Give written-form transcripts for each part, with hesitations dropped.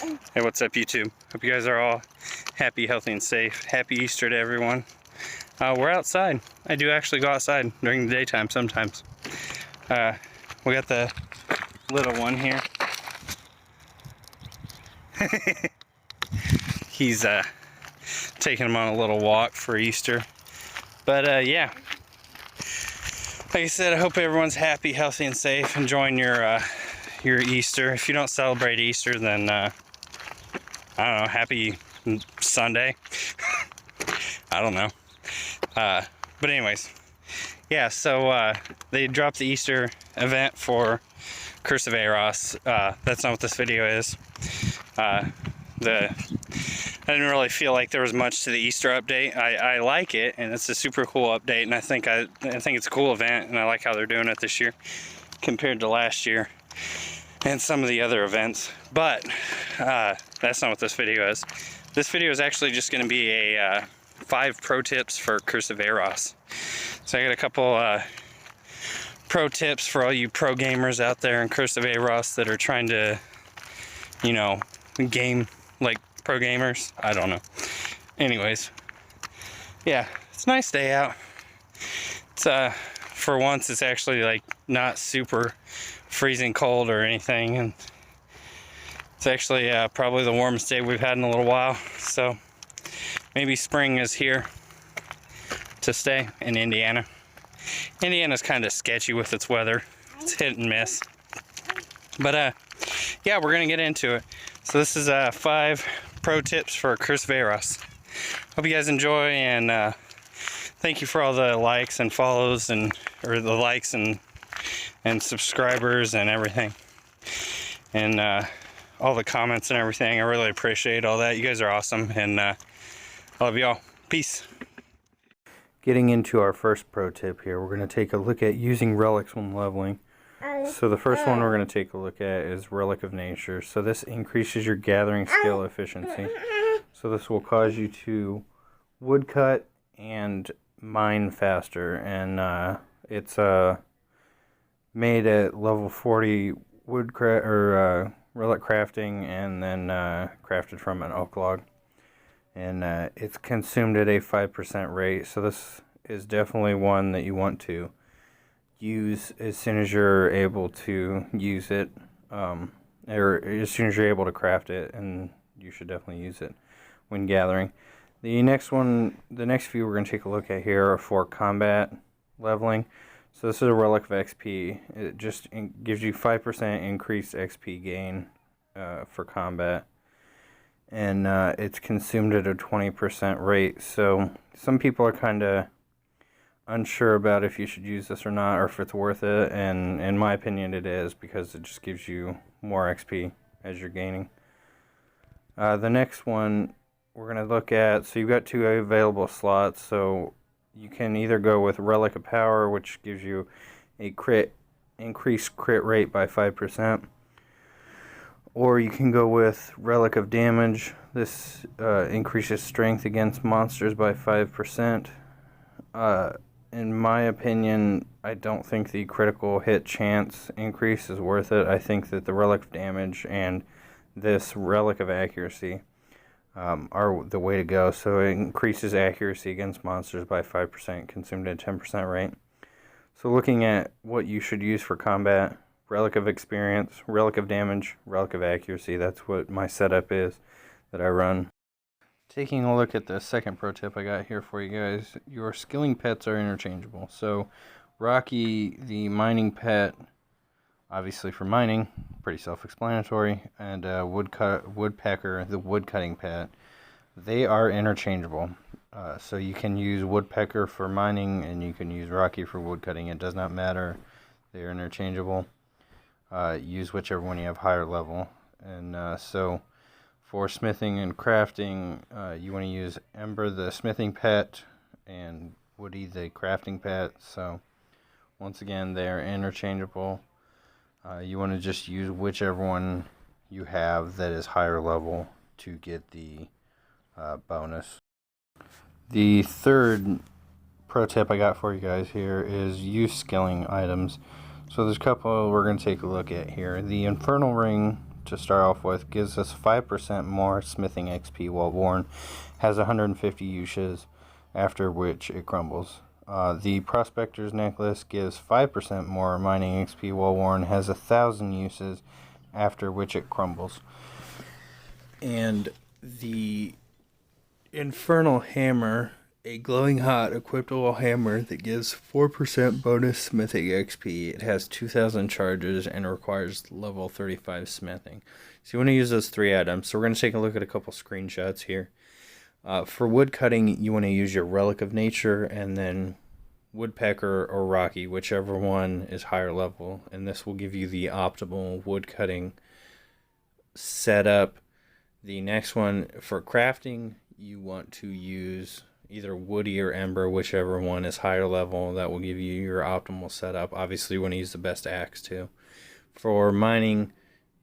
Hey, what's up, YouTube? Hope you guys are all happy, healthy, and safe. Happy Easter to everyone. We're outside. I do actually go outside during the daytime sometimes. We got the little one here. He's taking him on a little walk for Easter. But yeah, like I said, I hope everyone's happy, healthy, and safe, enjoying your Easter. If you don't celebrate Easter, then I don't know, happy Sunday. I don't know. But anyways, yeah, so they dropped the Easter event for Curse of Aros. That's not what this video is. I didn't really feel like there was much to the Easter update. I like it, and it's a super cool update, and I think it's a cool event, and I like how they're doing it this year compared to last year and some of the other events. But that's not what this video is. This video is actually just going to be a 5 pro tips for Curse of Aros. So I got a couple pro tips for all you pro gamers out there in Curse of Aros that are trying to, you know, game like pro gamers. I don't know. Anyways, yeah, it's a nice day out. It's for once it's actually like not super freezing cold or anything, and it's actually probably the warmest day we've had in a little while. So maybe spring is here to stay in Indiana. Indiana's kind of sketchy with its weather. It's hit and miss. But yeah, we're gonna get into it. So this is 5 pro tips for Curse of Aros. Hope you guys enjoy, and thank you for all the likes and follows, or the likes and subscribers and everything, and all the comments and everything. I really appreciate all that. You guys are awesome, and I love y'all. Peace. Getting into our first pro tip here, we're going to take a look at using relics when leveling. So the first one we're going to take a look at is Relic of Nature. So this increases your gathering skill efficiency. So this will cause you to woodcut and mine faster, and it's made at level 40 relic crafting, and then crafted from an oak log, and it's consumed at a 5% rate. So this is definitely one that you want to use as soon as you're able to use it, or as soon as you're able to craft it, and you should definitely use it when gathering. The next few we're going to take a look at here are for combat leveling. So this is a Relic of XP. It just gives you 5% increased XP gain for combat, and it's consumed at a 20% rate. So some people are kind of unsure about if you should use this or not, or if it's worth it, and in my opinion it is, because it just gives you more XP as you're gaining. The next one we're going to look at, so you've got 2 available slots, so you can either go with Relic of Power, which gives you a increased crit rate by 5%, or you can go with Relic of Damage. This increases strength against monsters by 5%. In my opinion, I don't think the critical hit chance increase is worth it. I think that the Relic of Damage and this Relic of Accuracy are the way to go. So it increases accuracy against monsters by 5%, consumed at a 10% rate. So looking at what you should use for combat: Relic of Experience, Relic of Damage, Relic of Accuracy. That's what my setup is that I run. Taking a look at the second pro tip I got here for you guys, your skilling pets are interchangeable. So Rocky, the mining pet, obviously for mining, pretty self-explanatory, and Woodpecker, the woodcutting pet, they are interchangeable. So you can use Woodpecker for mining, and you can use Rocky for woodcutting. It does not matter. They are interchangeable. Use whichever one you have higher level. And so for smithing and crafting, you want to use Ember, the smithing pet, and Woody, the crafting pet. So once again, they are interchangeable. You want to just use whichever one you have that is higher level to get the bonus. The third pro tip I got for you guys here is use skilling items. So there's a couple we're going to take a look at here. The Infernal Ring to start off with. Gives us 5% more smithing XP while worn. Has 150 uses, after which it crumbles. The Prospector's Necklace gives 5% more mining XP while worn. Has 1,000 uses, after which it crumbles. And the Infernal Hammer, a glowing hot equipable hammer that gives 4% bonus smithing XP. It has 2,000 charges and requires level 35 smithing. So you want to use those 3 items. So we're going to take a look at a couple screenshots here. For wood cutting, you want to use your Relic of Nature and then Woodpecker or Rocky, whichever one is higher level. And this will give you the optimal wood cutting setup. The next one, for crafting, you want to use either Woody or Ember, whichever one is higher level. That will give you your optimal setup. Obviously, you want to use the best axe too. For mining,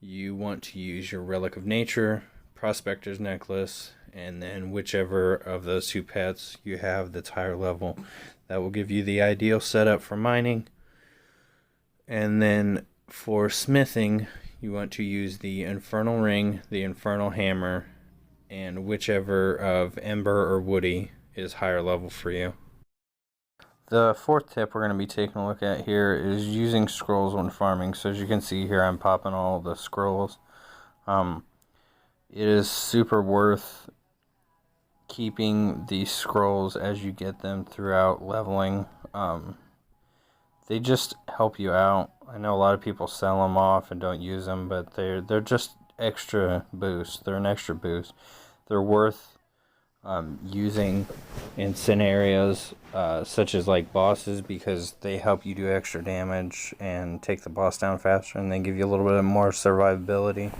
you want to use your Relic of Nature, Prospector's Necklace, and then whichever of those 2 pets you have that's higher level. That will give you the ideal setup for mining. And then for smithing, you want to use the Infernal Ring, the Infernal Hammer, and whichever of Ember or Woody is higher level for you. The 4th tip we're going to be taking a look at here is using scrolls when farming. So as you can see here, I'm popping all the scrolls. It is super worth keeping these scrolls as you get them throughout leveling. They just help you out. I know a lot of people sell them off and don't use them, but they're just extra boost. They're an extra boost. They're worth using in scenarios such as like bosses, because they help you do extra damage and take the boss down faster, and they give you a little bit more survivability.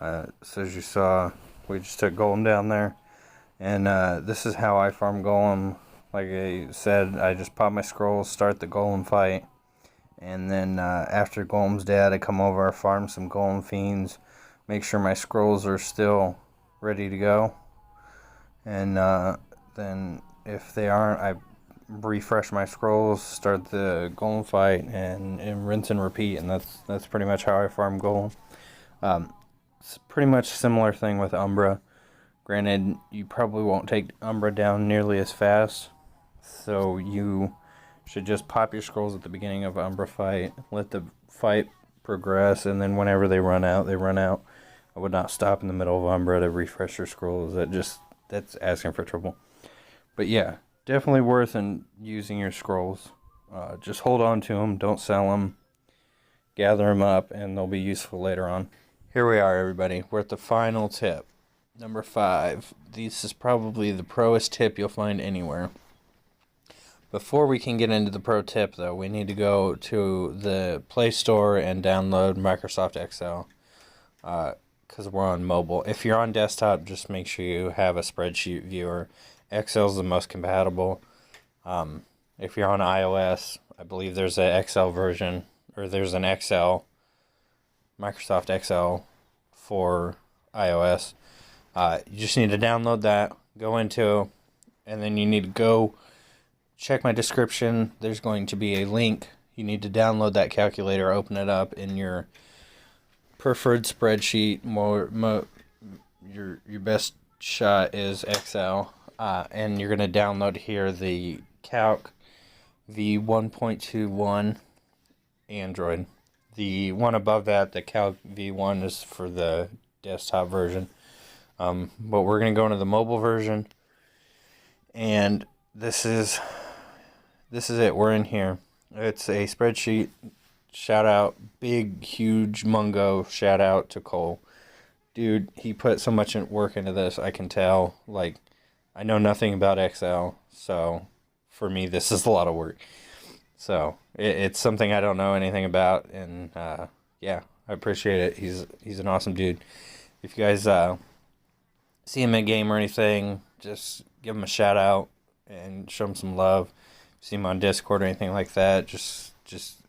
So as you saw, we just took Golem down there, and this is how I farm Golem. Like I said, I just pop my scrolls, start the Golem fight, and then after Golem's dead, I come over, farm some Golem Fiends, make sure my scrolls are still ready to go, and then if they aren't, I refresh my scrolls, start the Golem fight, and rinse and repeat. And that's pretty much how I farm Golem. It's pretty much similar thing with Umbra. Granted, you probably won't take Umbra down nearly as fast, so you should just pop your scrolls at the beginning of Umbra fight, let the fight progress, and then whenever they run out, they run out. I would not stop in the middle of Umbra to refresh your scrolls. That's asking for trouble. But yeah, definitely worth using your scrolls. Just hold on to them, don't sell them, gather them up, and they'll be useful later on. Here we are, everybody. We're at the final tip. Number 5. This is probably the proest tip you'll find anywhere. Before we can get into the pro tip, though, we need to go to the Play Store and download Microsoft Excel, because we're on mobile. If you're on desktop, just make sure you have a spreadsheet viewer. Excel's the most compatible. If you're on iOS, I believe there's an Excel version, or there's an Excel, Microsoft Excel for iOS. You just need to download that, go into, and then you need to go check my description. There's going to be a link. You need to download that calculator, open it up in your preferred spreadsheet. Your best shot is Excel, and you're going to download here the Calc V1.21 Android. The one above that, the Calc V1, is for the desktop version. But we're going to go into the mobile version, and this is it. We're in here. It's a spreadsheet. Shout out, big, huge, mungo shout out to Cole. Dude, he put so much work into this, I can tell. Like, I know nothing about Excel, so for me, this is a lot of work. So, it's something I don't know anything about, and yeah, I appreciate it. He's an awesome dude. If you guys see him in game or anything, just give him a shout out and show him some love. See him on Discord or anything like that, just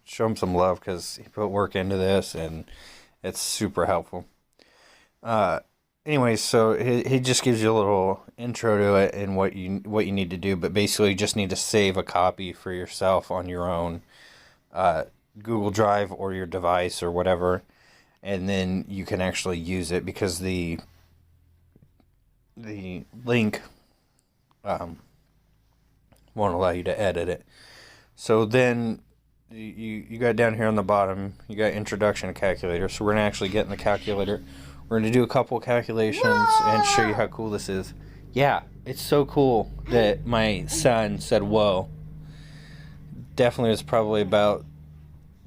show him some love, because he put work into this and it's super helpful. Anyways, so he just gives you a little intro to it and what you need to do, but basically you just need to save a copy for yourself on your own Google Drive or your device or whatever, and then you can actually use it because the link won't allow you to edit it. So then you got down here on the bottom, you got introduction to calculator. So we're gonna actually get in the calculator. We're gonna do a couple calculations and show you how cool this is. Yeah, it's so cool that my son said whoa. Definitely was probably about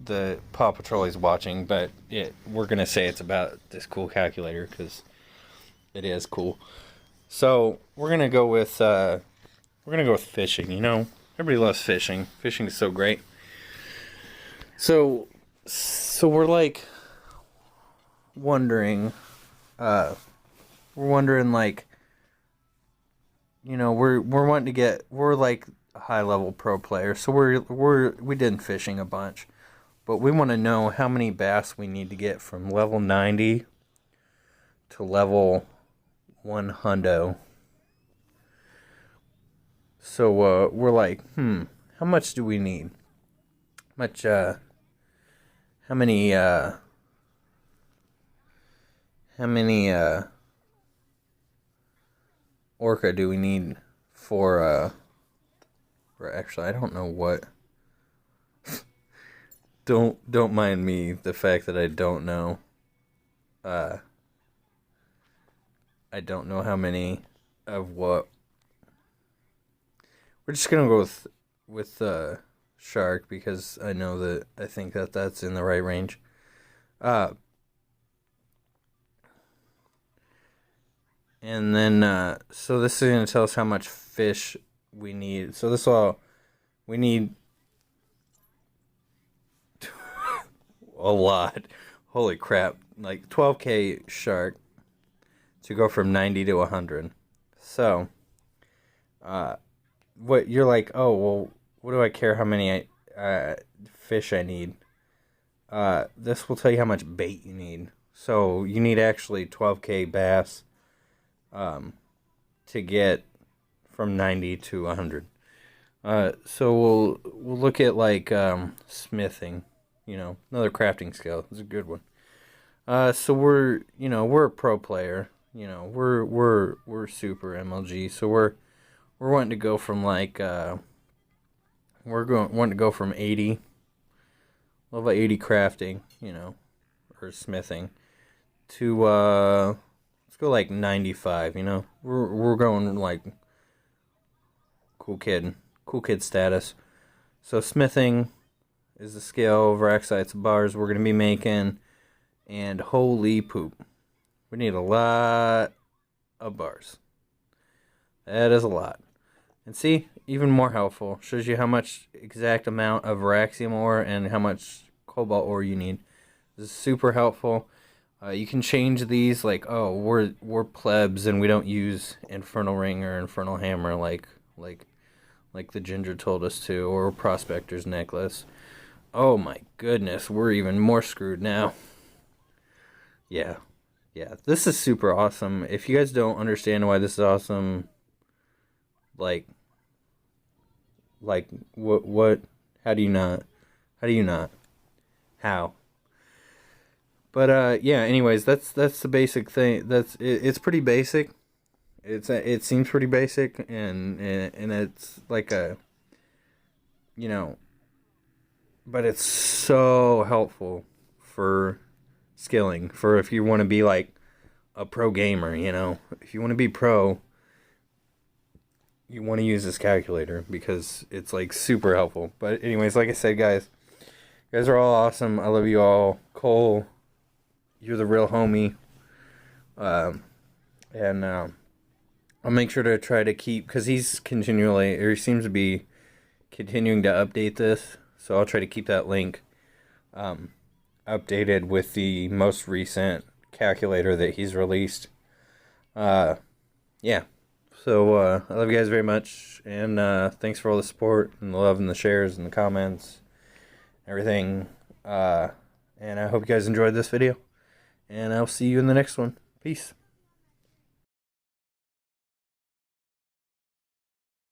the Paw Patrol he's watching, but we're gonna say it's about this cool calculator because it is cool. So we're gonna go with fishing. You know, everybody loves fishing. Fishing is so great. So we're like wondering, like, you know, we're wanting to get, we're like a high level pro player, so we did fishing a bunch, but we want to know how many bass we need to get from level 90 to level 100. So we're like, how much do we need? How many orca do we need for actually, I don't know what. Don't mind me the fact that I don't know. I don't know how many of what. We're just gonna go with shark because I think that's in the right range. And then so this is gonna tell us how much fish we need. So we need a lot. Holy crap! Like 12K shark to go from 90 to 100. So, what you're like? Oh well, what do I care how many fish I need? This will tell you how much bait you need. So you need actually 12K bass to get from 90 to 100. So we'll look at like smithing. You know, another crafting skill. It's a good one. So we're a pro player. You know, we're super MLG. So we're wanting to go from like wanting to go from 80 level 80 crafting, you know, or smithing to let's go like 95. You know, we're going like cool kid status. So smithing is the skill of Raxites bars we're going to be making, and holy poop, we need a lot of bars. That is a lot. And see, even more helpful, shows you how much exact amount of Raxium ore and how much cobalt ore you need. This is super helpful. You can change these, like, oh, we're plebs and we don't use Infernal Ring or Infernal Hammer like the Ginger told us to, or Prospector's Necklace. Oh my goodness, we're even more screwed now. Yeah, this is super awesome. If you guys don't understand why this is awesome, like what? How do you not? How? But yeah. Anyways, that's the basic thing. It's pretty basic. It seems pretty basic, and it's like a, you know, but it's so helpful for skilling, for if you want to be like a pro gamer, you know, if you want to be pro, you want to use this calculator because it's like super helpful. But anyways, like I said, guys, you guys are all awesome. I love you all. Cole, you're the real homie. And I'll make sure to try to keep, because he seems to be continuing to update this, so I'll try to keep that link updated with the most recent calculator that he's released. Yeah. So I love you guys very much, and thanks for all the support and the love and the shares and the comments, everything. And I hope you guys enjoyed this video, and I'll see you in the next one. Peace.